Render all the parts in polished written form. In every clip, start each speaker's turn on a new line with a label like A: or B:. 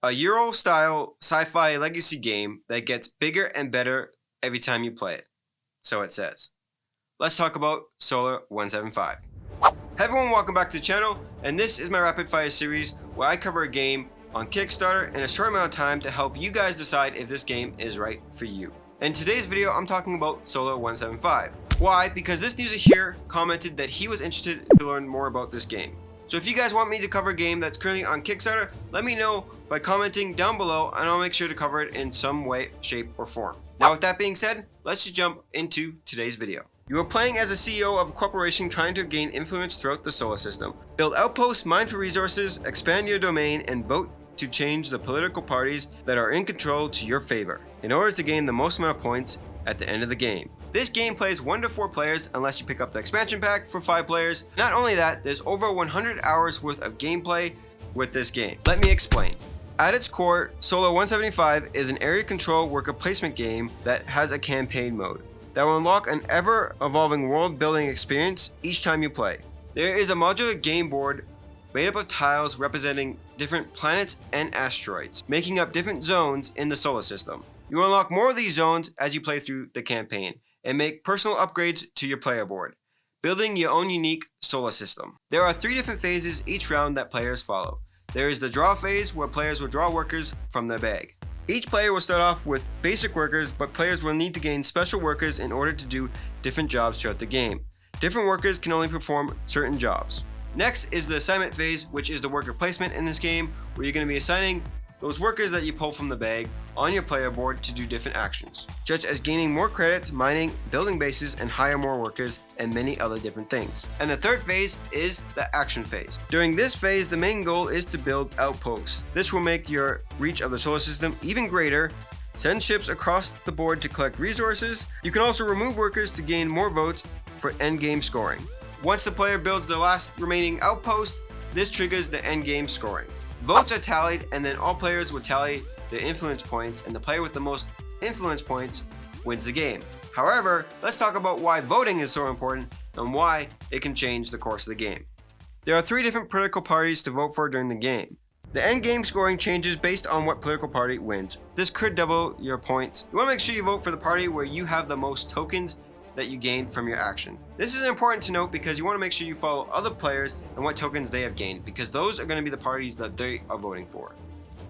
A: a Euro-style sci-fi legacy game that gets bigger and better every time you play it. So it says. Let's talk about Solar 175. Hey everyone, welcome back to the channel, and this is my rapid fire series where I cover a game on Kickstarter in a short amount of time to help you guys decide if this game is right for you. In today's video, I'm talking about Solar 175. Why? Because this user here commented that he was interested to learn more about this game. So if you guys want me to cover a game that's currently on Kickstarter, let me know by commenting down below and I'll make sure to cover it in some way, shape, or form. Now with that being said, let's just jump into today's video. You are playing as a CEO of a corporation trying to gain influence throughout the solar system. Build outposts, mine for resources, expand your domain, and vote to change the political parties that are in control to your favor, in order to gain the most amount of points at the end of the game. This game plays 1 to 4 players unless you pick up the expansion pack for 5 players. Not only that, there's over 100 hours worth of gameplay with this game. Let me explain. At its core, Solar 175 is an area control worker placement game that has a campaign mode that will unlock an ever-evolving world-building experience each time you play. There is a modular game board made up of tiles representing different planets and asteroids, making up different zones in the solar system. You will unlock more of these zones as you play through the campaign, and make personal upgrades to your player board, building your own unique solar system. There are 3 different phases each round that players follow. There is the draw phase, where players will draw workers from their bag. Each player will start off with basic workers, but players will need to gain special workers in order to do different jobs throughout the game. Different workers can only perform certain jobs. Next is the assignment phase, which is the worker placement in this game, where you're going to be assigning those workers that you pull from the bag on your player board to do different actions, such as gaining more credits, mining, building bases, and hire more workers, and many other different things. And the third phase is the action phase. During this phase, the main goal is to build outposts. This will make your reach of the solar system even greater, send ships across the board to collect resources. You can also remove workers to gain more votes for endgame scoring. Once the player builds the last remaining outpost, this triggers the endgame scoring. Votes are tallied, and then all players will tally their influence points, and the player with the most influence points wins the game. However, let's talk about why voting is so important and why it can change the course of the game. There are 3 different political parties to vote for during the game. The endgame scoring changes based on what political party wins. This could double your points. You want to make sure you vote for the party where you have the most tokens that you gained from your action. This is important to note because you want to make sure you follow other players and what tokens they have gained, because those are going to be the parties that they are voting for.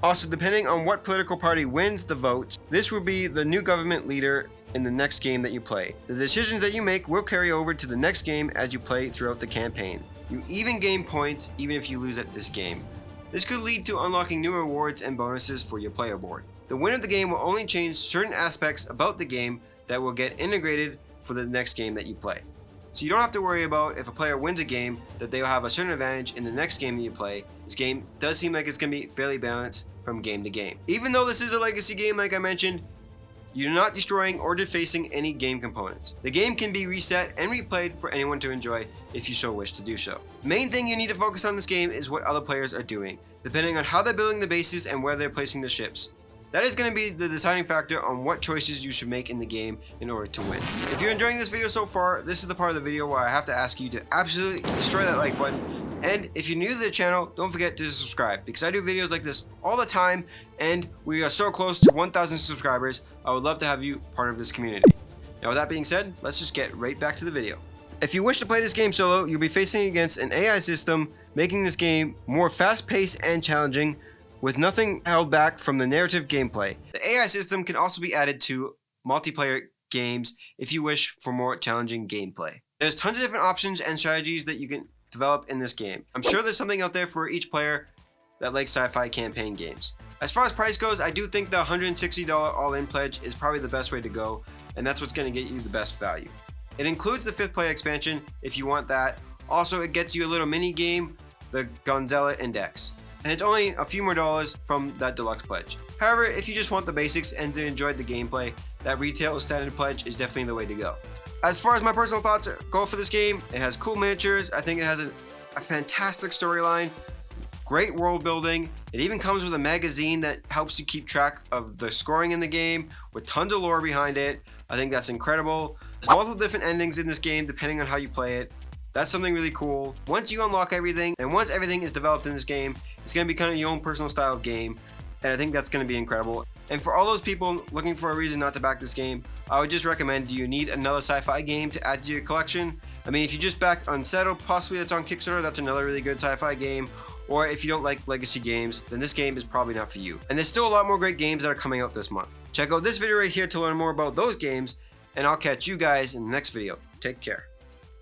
A: Also, depending on what political party wins the votes, this will be the new government leader in the next game that you play. The decisions that you make will carry over to the next game as you play throughout the campaign. You even gain points even if you lose at this game. This could lead to unlocking new rewards and bonuses for your player board. The win of the game will only change certain aspects about the game that will get integrated for the next game that you play. So you don't have to worry about if a player wins a game that they will have a certain advantage in the next game that you play. This game does seem like it's going to be fairly balanced from game to game. Even though this is a legacy game like I mentioned, you're not destroying or defacing any game components. The game can be reset and replayed for anyone to enjoy if you so wish to do so. The main thing you need to focus on this game is what other players are doing, depending on how they're building the bases and where they're placing the ships. That is going to be the deciding factor on what choices you should make in the game in order to win. If you're enjoying this video so far, this is the part of the video where I have to ask you to absolutely destroy that like button. And if you're new to the channel, don't forget to subscribe, because I do videos like this all the time and we are so close to 1,000 subscribers. I would love to have you part of this community. Now with that being said, let's just get right back to the video. If you wish to play this game solo, you'll be facing against an AI system, making this game more fast-paced and challenging, with nothing held back from the narrative gameplay. The AI system can also be added to multiplayer games if you wish for more challenging gameplay. There's tons of different options and strategies that you can develop in this game. I'm sure there's something out there for each player that likes sci-fi campaign games. As far as price goes, I do think the $160 all-in pledge is probably the best way to go, and that's what's going to get you the best value. It includes the 5th player expansion if you want that. Also, it gets you a little mini game, the Gonzella Index. And it's only a few more dollars from that deluxe pledge. However, if you just want the basics and to enjoy the gameplay, that retail standard pledge is definitely the way to go. As far as my personal thoughts go for this game, it has cool miniatures. I think it has a fantastic storyline, great world building. It even comes with a magazine that helps you keep track of the scoring in the game with tons of lore behind it. I think that's incredible. There's multiple different endings in this game depending on how you play it. That's something really cool. Once you unlock everything, and once everything is developed in this game, it's going to be kind of your own personal style of game. and I think that's going to be incredible. And for all those people looking for a reason not to back this game, I would just recommend, do you need another sci-fi game to add to your collection? I mean, if you just back Unsettled, possibly that's on Kickstarter, that's another really good sci-fi game. Or if you don't like legacy games, then this game is probably not for you. And there's still a lot more great games that are coming out this month. Check out this video right here to learn more about those games, and I'll catch you guys in the next video. Take care.